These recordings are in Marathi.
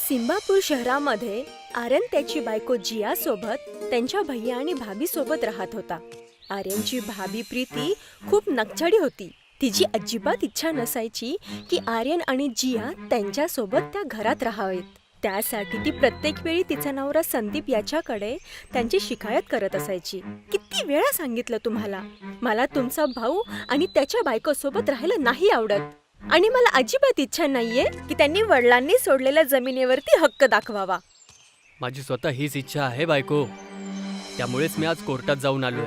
सिंबापूर शहरामध्ये आर्यन त्याची बायको जिया सोबत त्यांच्या भैया आणि भाभी सोबत राहत होता. आर्यनची भाभी प्रीती खूप नकचडी होती. तिची अजिबात इच्छा नसायची की आर्यन आणि जिया त्यांच्या सोबत त्या घरात राहावेत. त्यासाठी ती प्रत्येक वेळी तिचा नवरा संदीप याच्याकडे त्यांची शिकायत करत असायची. किती वेळा सांगितलं तुम्हाला, मला तुमचा भाऊ आणि त्याच्या बायको सोबत राहायला नाही आवडत आणि मला अजिबात इच्छा नाहीये की त्यांनी वडिलांनी सोडलेल्या जमिनीवरती हक्क दाखवावा. माझी स्वतः हीच इच्छा आहे बायको. त्यामुळेच मी आज कोर्टात जाऊन आलोय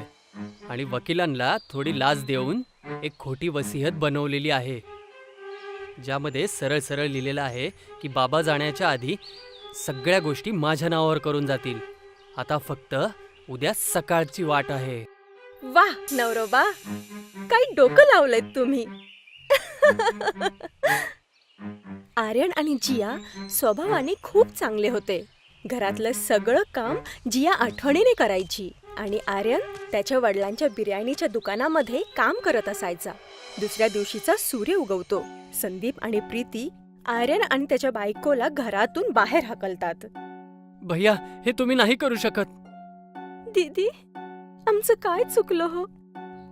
आणि वकिलांना थोडी लाच देऊन एक खोटी वसियत बनवलेली आहे, ज्यामध्ये सरळ सरळ लिहिलेलं आहे की बाबा जाण्याच्या आधी सगळ्या गोष्टी माझ्या नावावर करून जातील. आता फक्त उद्या सकाळची वाट आहे. वा नवरोबा, काही डोकं लावलंय तुम्ही. आर्यन आणि जिया स्वभावाने खूप चांगले होते. घरातलं सगळं काम जिया आठवणीने करायची आणि आर्यन त्याच्या वडिलांच्या बिर्याणीच्या दुकानामध्ये काम करत असायचा. दुसऱ्या दिवशीचा सूर्य उगवतो. संदीप आणि प्रीती आर्यन आणि त्याच्या बायकोला घरातून बाहेर हाकलतात. भैया, हे तुम्ही नाही करू शकत. दीदी, आमचं काय चुकलं हो?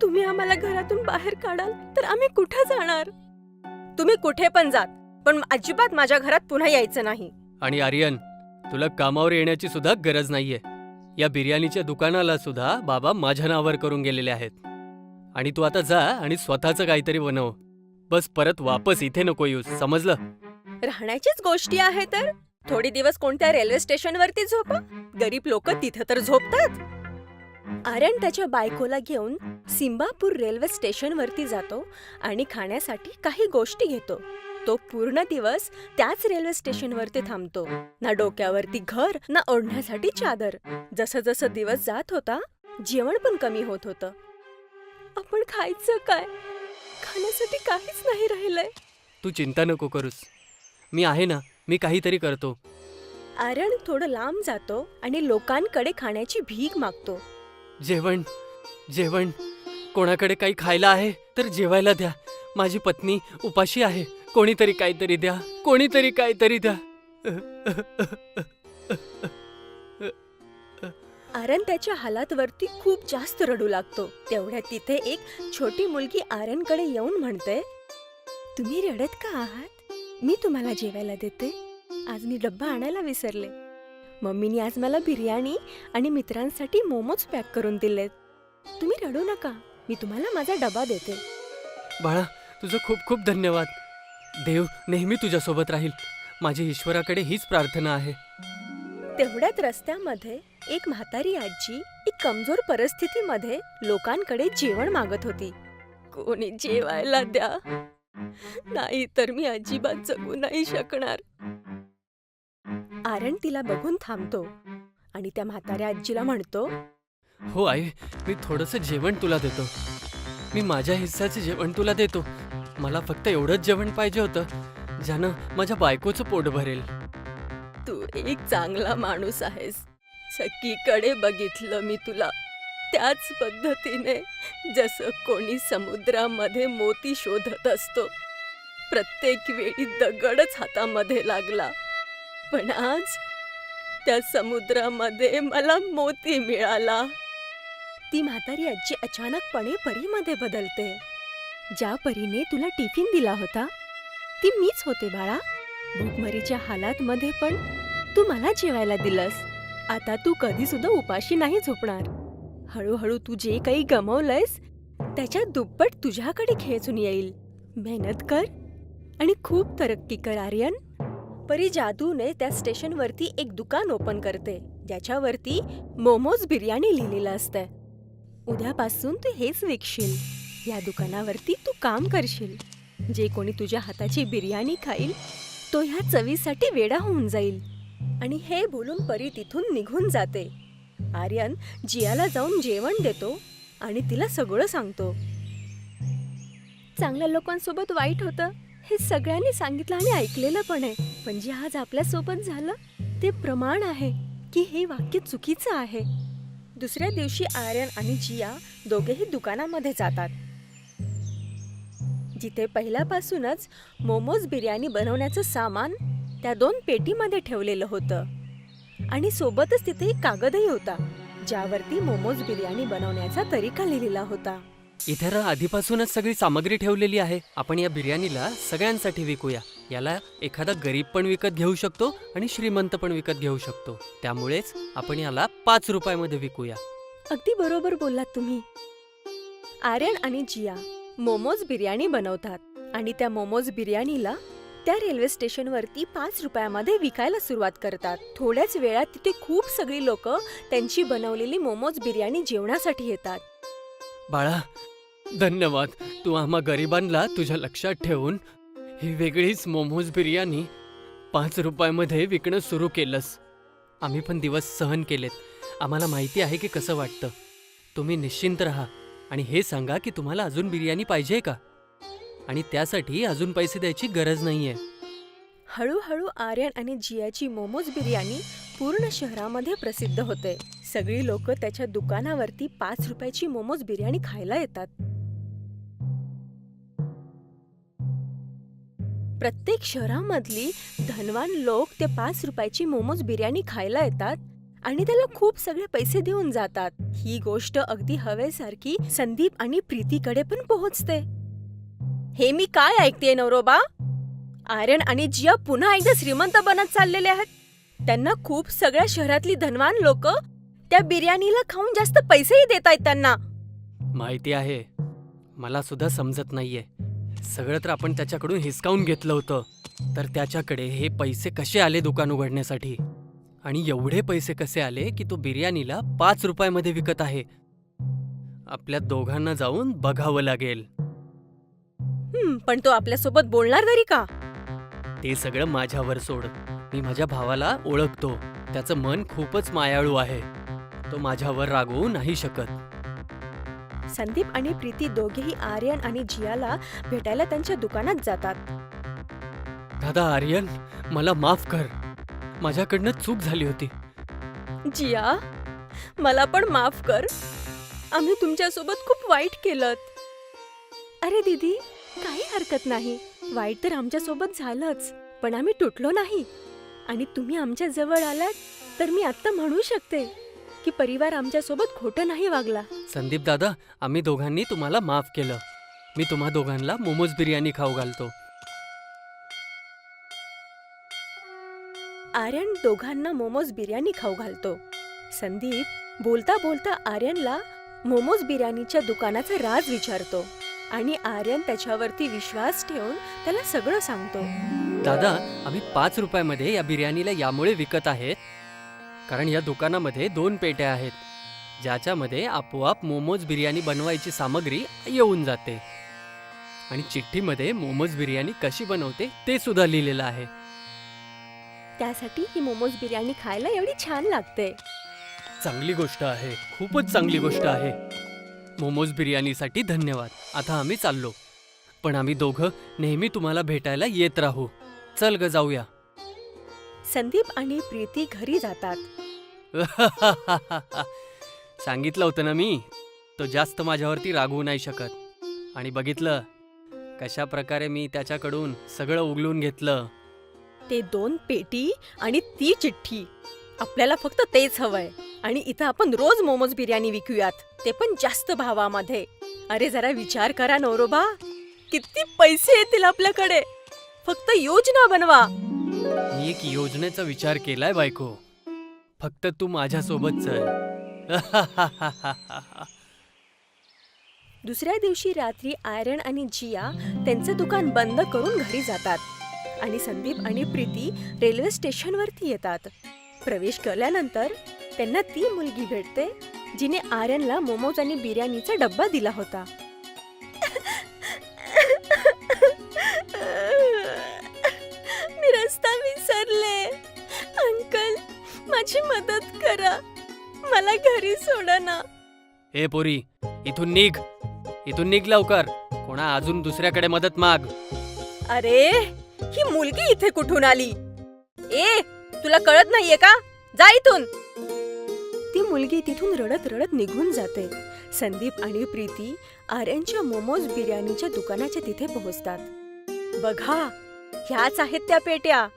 तुम्ही आम्हाला घरातून बाहेर काढाल तर आम्ही कुठे जाणार? तुम्ही कुठे पण जात, पण अजिबात माझ्या घरात पुन्हा यायचं नाही. आणि आर्यन, तुला कामावर येण्याची सुद्धा गरज नाहीये. या बिर्याणीच्या दुकानाला सुद्धा बाबा माझ्या नावावर करून गेलेले आहेत. आणि तू आता जा आणि स्वतःचं काहीतरी बनव. बस परत वापस इथे नको येऊस, समजलं? राहण्याचीच गोष्टी आहे तर थोडी दिवस कोणत्या रेल्वे स्टेशनवरती झोपा. गरीब लोक तिथं तर झोपतात. आर्यन त्याच्या बायकोला घेऊन सिंबापूर रेल्वे स्टेशनवरती जातो आणि खाण्यासाठी काही गोष्टी घेतो. तो पूर्ण दिवस त्याच रेल्वे स्टेशनवरती थांबतो. ना डोक्यावरती घर, ना ओढण्यासाठी चादर. जसं जसं दिवस जात होता, जेवण पण कमी होत होतं. आपण खायचं काय? खाण्यासाठी काहीच नाही राहिलंय. तू चिंता नको करूस, मी आहे ना, मी काहीतरी करतो. आर्यन थोडं लांब जातो आणि लोकांकडे खाण्याची भीक मागतो. जेवण जेवण कोणाकडे काही खायला आहे तर जेवायला द्या. माझी पत्नी उपाशी आहे. कोणीतरी काहीतरी द्या, कोणीतरी काहीतरी द्या. आर्यन त्याच्या हालातवरती खूप जास्त रडू लागतो. तेवढ्यात तिथे एक छोटी मुलगी आर्यनकडे येऊन म्हणते, तुम्ही रडत का आहात? मी तुम्हाला जेवायला देते. आज मी डब्बा आणायला विसरले. मम्मीनी आज मला बिर्याणी आणि मित्रांसाठी मोमोज पॅक करून दिलेत. तुम्ही रडू नका, मी तुम्हाला माझा डबा देते. बाळा, तुझं खूप खूप धन्यवाद. देव नेहमी तुझ्यासोबत राहील. माझी ईश्वराकडे हीच प्रार्थना आहे. तेवढ्यात रस्त्यामध्ये एक म्हातारी आजी एक कमजोर परिस्थितीमध्ये लोकांकडे जेवण मागत होती. कोणी जेवायला द्या, नाही तर मी अजिबात जगू नाही शकणार. आर्यन तिला बघून थांबतो आणि त्या म्हाताऱ्या आजीला म्हणतो, हो आई, मी थोडंसं जेवण तुला देतो. मी माझ्या हिस्साचं जेवण तुला देतो. मला फक्त एवढंच जेवण पाहिजे होतं ज्यानं माझ्या बायकोचं पोट भरेल. तू एक चांगला माणूस आहेस. सगळीकडे बघितलं मी तुला त्याच पद्धतीने जसं कोणी समुद्रामध्ये मोती शोधत असतो. प्रत्येक वेळी दगडच हातामध्ये लागला, पण आज त्या समुद्रामध्ये मला मोती मिळाला. ती म्हातारी आजी अचानकपणे परीमध्ये बदलते. ज्या परीने तुला टिफिन दिला होता ती मीच होते बाळा. भूकमरीच्या हालात मध्ये पण तू मला जेवायला दिलंस. आता तू कधी सुद्धा उपाशी नाही झोपणार. हळूहळू तू जे काही गमावलंयस त्याच्या दुप्पट तुझ्याकडे खेचून येईल. मेहनत कर आणि खूप तरक्की कर आर्यन. परी जादूने त्या स्टेशनवरती एक दुकान ओपन करते, ज्याच्यावरती मोमोज बिर्याणी लिहिलेलं असतं. उद्यापासून तू हेच विकशील. या दुकानावरती तू काम करशील. जे कोणी तुझ्या हाताची बिर्याणी खाईल तो ह्या चवीसाठी वेडा होऊन जाईल. आणि हे बोलून परी तिथून निघून जाते. आर्यन जियाला जाऊन जेवण देतो आणि तिला सगळं सांगतो. चांगल्या लोकांसोबत वाईट होतं हे सगळ्यांनी सांगितलं आणि ऐकलेलं पण आहे, पण जे आज आपल्या सोबत झालं ते प्रमाण आहे की हे वाक्य चुकीचं आहे. दुसऱ्या दिवशी आर्यन आणि जिया दोघेही दुकानामध्ये जातात, जिथे पहिल्यापासूनच मोमोज बिर्याणी बनवण्याचं सामान त्या 2 पेटीमध्ये ठेवलेलं होतं आणि सोबतच तिथे एक कागदही होता ज्यावरती मोमोज बिर्याणी बनवण्याचा तरीका लिहिलेला होता. इथे आधीपासूनच सगळी सामग्री ठेवलेली आहे. आपण या बिर्याणीला सगळ्यांसाठी विकूया. याला एखादा गरीब पण विकत घेऊ शकतो आणि श्रीमंत पण विकत घेऊ शकतो. त्यामुळेच आपण याला 5 रुपयामध्ये विकूया. अगदी बरोबर बोललात तुम्ही. आर्यन आणि जिया मोमोज बिर्याणी बनवतात आणि त्या मोमोज बिर्याणीला त्या रेल्वे स्टेशनवरती 5 रुपयामध्ये विकायला सुरुवात करतात. थोड्याच वेळात तिथे खूप सगळी लोक त्यांची बनवलेली मोमोज बिर्याणी जेवणासाठी येतात. बाळा, धन्यवाद. तू आम्हा गरिबांना तुझ्या लक्षात ठेवून ही वेगळीच मोमोज बिर्याणी 5 रुपयामध्ये विकणं सुरू केलंस. आम्ही पण दिवस सहन केलेत. आम्हाला माहिती आहे की कसं वाटतं. तुम्ही निश्चिंत राहा आणि हे सांगा की तुम्हाला अजून बिर्याणी पाहिजे का? आणि त्यासाठी अजून पैसे द्यायची गरज नाहीये. हळूहळू आर्यन आणि जियाची मोमोज बिर्याणी पूर्ण शहरामध्ये प्रसिद्ध होते. सगळी लोक त्याच्या दुकानावरती 5 रुपयाची मोमोज बिर्याणी खायला येतात. प्रत्येक शहरामधली धनवान लोक ते 5 रुपयाची मोमोज बिर्याणी खायला येतात आणि त्याला खूप सगळे पैसे देऊन जातात. ही गोष्ट अगदी हवेसारखी संदीप आणि प्रीतीकडे पण पोहोचते. हे मी काय ऐकतेय नवरोबा? आर्यन आणि जिया पुन्हा एकदा श्रीमंत बनत चाललेले आहेत. त्यांना खूप सगळ्या शहरातली धनवान लोक त्या बिर्याणीला खाऊन जास्त पैसेही देत आहेत त्यांना. माहिती आहे. मला सुद्धा समजत नाहीये. सगळं तर आपण त्याच्याकडून हिसकावून घेतलं होतं. तर त्याच्याकडे हे पैसे कसे आले दुकान उघडण्यासाठी? आणि एवढे पैसे कसे आले की तो बिर्याणीला 5 रुपयामध्ये विकत आहे? आपल्या दोघांना जाऊन बघावं लागेल. पण तो आपल्यासोबत बोलणार तरी का? ते सगळं माझ्यावर सोड. मी माझ्या भावाला ओळखतो. त्याचं मन खूपच मायाळू आहे. तो माझ्यावर रागवू नाही शकत. संदीप आणि प्रीती दोघेही आर्यन आणि जियाला भेटायला त्यांच्या दुकानात जातात. दादा आर्यन, मला माफ कर. माझ्याकडनं चूक झाली होती. जिया, मला पण माफ कर. आम्ही तुमच्यासोबत खूप वाईट केलं. अरे दीदी, काही हरकत नाही. वाईट तर आमच्यासोबत झालंच, पण आम्ही तुटलो नाही. आणि तुम्ही आमच्या जवळ आलात तर मी आता म्हणू शकते की परिवार आमच्यासोबत खोटं नाही वागला. संदीप दादा, आम्ही दोघांनी तुम्हाला माफ केलं. मी तुम्हा दोघांना मोमोज बिर्याणी खाऊ घालतो. आर्यन दोघांना मोमोज बिर्याणी खाऊ घालतो. संदीप बोलता बोलता आर्यनला मोमोज बिर्याणीच्या दुकानाचा राज विचारतो आणि आर्यन त्याच्यावरती विश्वास ठेवून त्याला सगळं सांगतो. दादा, आम्ही 5 रुपयामध्ये या बिर्याणीला यामुळे विकत आहेत कारण या दुकानामध्ये 2 पेट्या आहेत ज्याच्यामध्ये आपोआप मोमोज बिर्याणी बनवायची सामग्री येऊन जाते. आणि चिठ्ठीमध्ये मोमोज बिर्याणी कशी बनवते ते सुद्धा लिहिलेलं आहे. त्यासाठी ही मोमोज बिर्याणी खायला एवढी छान लागते. चांगली गोष्ट आहे. खूपच चांगली गोष्ट आहे. मोमोज बिर्याणीसाठी धन्यवाद. आता आम्ही चाललो. पण आम्ही दोघं नेहमी तुम्हाला भेटायला येत राहू. चल ग जाऊया. संदीप आणि प्रीती घरी जातात. सांगितलं होतं ना मी, तो जास्त माझ्यावरती रागवू नाही शकत. आणि बघितलं कशा प्रकारे मी त्याच्याकडून सगळं उगलून घेतलं. ते 2 पेटी आणि ती चिठ्ठी. आपल्याला फक्त तेच हवंय. आणि इथं आपण रोज मोमोज बिर्याणी विकूयात, ते पण जास्त भावामध्ये. अरे जरा विचार करा नवरोबा, किती पैसे येतील आपल्याकडे. फक्त योजना बनवा. मी एक योजनेचा विचार केलाय बायको. फक्त तू माझ्यासोबत चल. दुसऱ्या दिवशी रात्री आर्यन आणि जिया त्यांचं दुकान बंद करून घरी जातात आणि संदीप आणि प्रीती रेल्वे स्टेशनवरती येतात. प्रवेश केल्यानंतर त्यांना ती मुलगी भेटते जिने आर्यनला मोमोज आणि बिर्याणीचा डब्बा दिला होता. मी रस्ता विसरले. अंकल, माझी मदत करा. मला घरी सोडा ना. ए पोरी, इथून निघ. इथून निघ लवकर. कोणा अजून दुसऱ्याकडे मदत माग. अरे, ही मुलगी इथे कुठून आली? ए, तुला कळत नाहीये का? जा इथून. ती मुलगी तिथून रडत रडत निघून जाते. संदीप आणि प्रीती आर्यनच्या मोमोज बिर्याणीच्या दुकानाच्या तिथे पोहोचतात. बघा, ह्याच आहेत त्या पेट्या.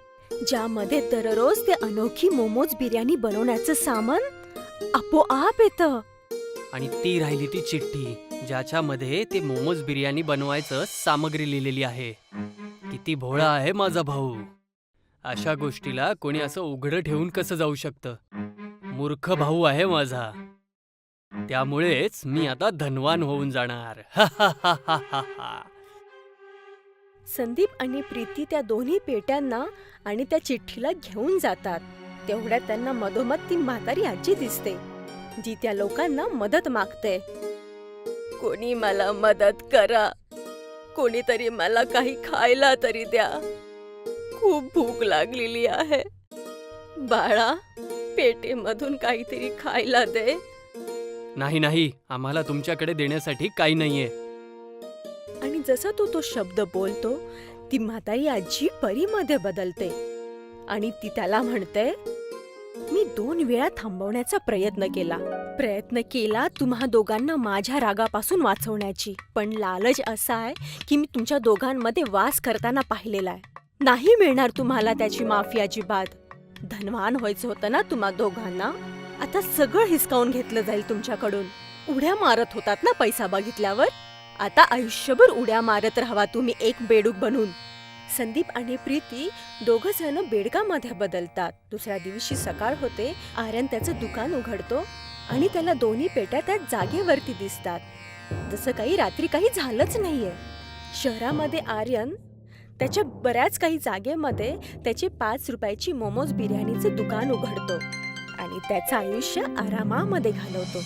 ज्यामध्ये दररोज ते अनोखी मोमोज बिर्याणी बनवण्याचं सामान आपोआप येतं. आणि ती राहिली ती चिठ्ठी ज्याच्यामध्ये ते मोमोज बिर्याणी बनवायचं सामग्री लिहिलेली आहे. किती भोळा आहे माझा भाऊ. अशा गोष्टीला कोणी असं उघडं ठेवून कसं जाऊ शकतं. मूर्ख भाऊ आहे माझा. त्यामुळेच मी आता धनवान होऊन जाणार. संदीप आणि प्रीती त्या दोन्ही पेट्यांना आणि त्या चिठ्ठीला घेऊन जातात. तेवढ्यात त्यांना मधोमध ती म्हातारी आजी दिसते, जी त्या लोकांना मदत मागते. कोणी मला मदत करा, कोणीतरी मला काही खायला तरी द्या. खूप भूक लागलेली आहे. बाळा, पेटीमधून काहीतरी खायला दे. नाही नाही, आम्हाला तुमच्याकडे देण्यासाठी काही नाहीये. आणि जसा तो शब्द बोलतो, ती म्हातारी आजी परीमध्ये बदलते आणि ती त्याला म्हणते, मी 2 वेळा थांबवण्याचा प्रयत्न केला तुम्हा दोघांना माझ्या रागापासून वाचवण्याची. पण लालच असा आहे की मी तुमच्या दोघांमध्ये वास करताना पाहिलेला आहे. नाही मिळणार तुम्हाला त्याची माफी अजिबात. धनवान व्हायचं होतं ना तुम्हा दोघांना. आता सगळं हिसकावून घेतलं जाईल तुमच्याकडून. उड्या मारत होतात ना पैसा बघितल्यावर. आता आयुष्यभर उड्या मारत राहावा तुम्ही एक बेडूक बनून. संदीप आणि प्रीती दोघं जण बेडकामध्ये बदलतात. दुसऱ्या दिवशी सकाळ होते. आर्यन त्याचं दुकान उघडतो आणि त्याला दोन्ही पेट्या त्या जागेवरती दिसतात, जसं काही रात्री काही झालंच नाहीये. शहरामध्ये आर्यन त्याच्या बऱ्याच काही जागेमध्ये त्याचे 5 रुपयाची मोमोज बिर्याणीचे दुकान उघडतो आणि त्याचं आयुष्य आरामामध्ये घालवतो.